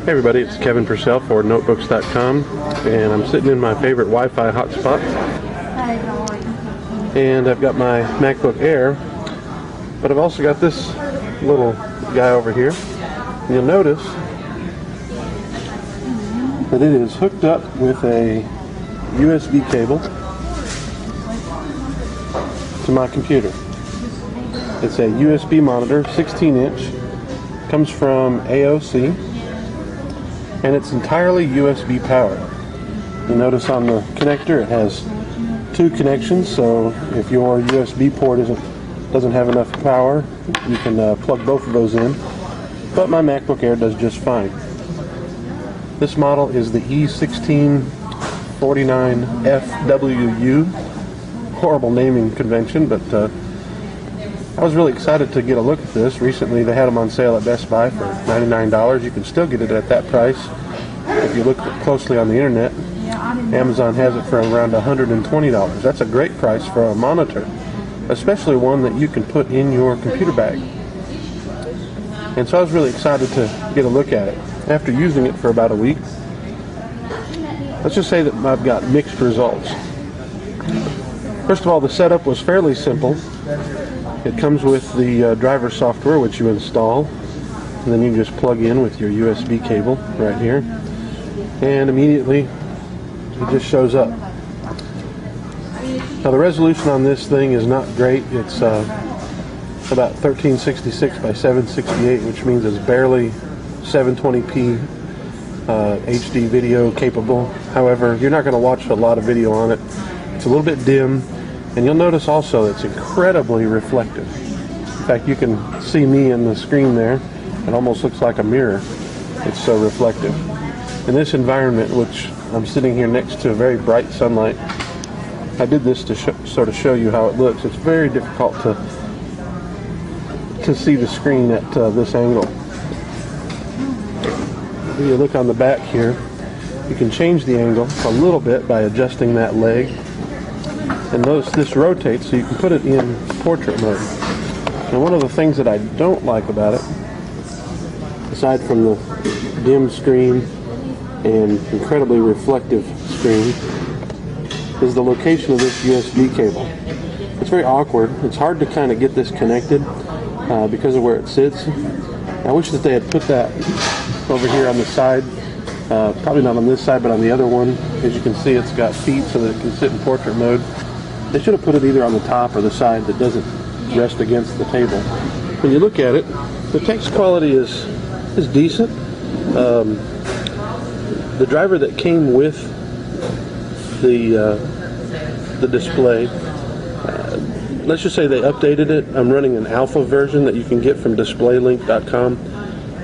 Hey everybody, it's Kevin Purcell for Notebooks.com, and I'm sitting in my favorite Wi-Fi hotspot, and I've got my MacBook Air, but I've also got this little guy over here. And you'll notice that it is hooked up with a USB cable to my computer. It's a USB monitor, 16-inch, comes from AOC, and it's entirely USB powered. You'll notice on the connector it has two connections, so if your USB port doesn't have enough power, you can plug both of those in. But my MacBook Air does just fine. This model is the e1649Fwu. Horrible naming convention, but I was really excited to get a look at this. Recently they had them on sale at Best Buy for $99. You can still get it at that price if you look closely on the internet. Amazon has it for around $120. That's a great price for a monitor, especially one that you can put in your computer bag. And so I was really excited to get a look at it. After using it for about a week, let's just say that I've got mixed results. First of all, the setup was fairly simple. It comes with the driver software, which you install, and then you just plug in with your USB cable right here, and immediately it just shows up. Now the resolution on this thing is not great. It's about 1366 by 768, which means it's barely 720p HD video capable. However, you're not going to watch a lot of video on it. It's a little bit dim, and you'll notice also it's incredibly reflective. In fact, you can see me in the screen there. It almost looks like a mirror. It's so reflective. In this environment, which I'm sitting here next to very bright sunlight, I did this to sort of show you how it looks. It's very difficult to see the screen at this angle. If you look on the back here, you can change the angle a little bit by adjusting that leg. And notice this rotates, so you can put it in portrait mode. And one of the things that I don't like about it, aside from the dim screen and incredibly reflective screen, is the location of this USB cable. It's very awkward. It's hard to kind of get this connected because of where it sits. I wish that they had put that over here on the side. Probably not on this side, but on the other one. As you can see, it's got feet so that it can sit in portrait mode. They should have put it either on the top or the side that doesn't rest against the table. When you look at it, the text quality is decent. The driver that came with the display, let's just say they updated it. I'm running an alpha version that you can get from displaylink.com,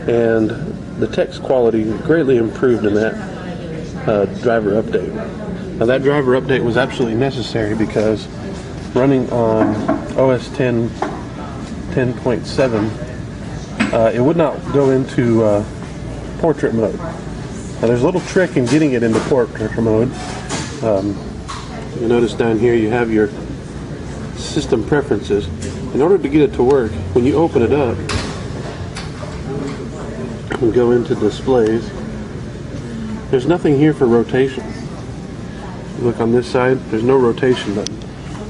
and the text quality greatly improved in that driver update. Now that driver update was absolutely necessary because running on OS 10.7, it would not go into portrait mode. Now there's a little trick in getting it into portrait mode. You notice down here you have your system preferences. In order to get it to work, when you open it up and go into displays, there's nothing here for rotation. Look on this side, there's no rotation button.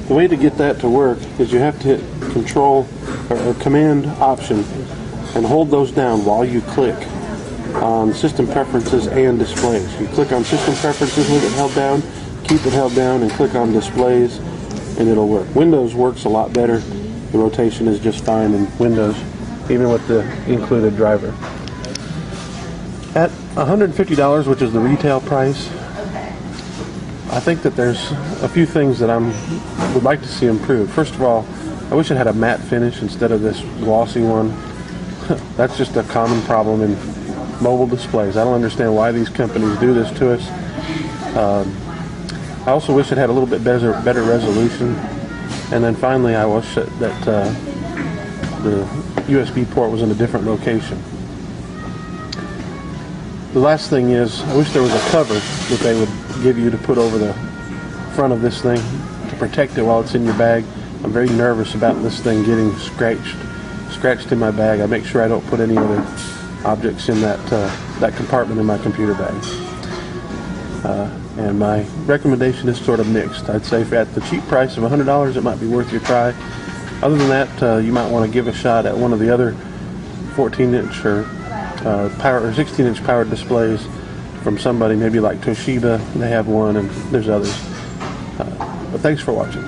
The way to get that to work is you have to hit Control or Command Option and hold those down while you click on System Preferences and Displays. You click on System Preferences with it held down, keep it held down, and click on Displays, and it'll work. Windows works a lot better. The rotation is just fine in Windows, even with the included driver. At $150, which is the retail price, I think that there's a few things that I would like to see improved. First of all, I wish it had a matte finish instead of this glossy one. That's just a common problem in mobile displays. I don't understand why these companies do this to us. I also wish it had a little bit better resolution. And then finally, I wish that the USB port was in a different location. The last thing is, I wish there was a cover that they would give you to put over the front of this thing to protect it while it's in your bag. I'm very nervous about this thing getting scratched in my bag. I make sure I don't put any other objects in that compartment in my computer bag. And my recommendation is sort of mixed. I'd say at the cheap price of $100, it might be worth your try. Other than that, you might want to give a shot at one of the other 14-inch or 16-inch powered displays from somebody maybe like Toshiba. They have one, and there's others. But thanks for watching.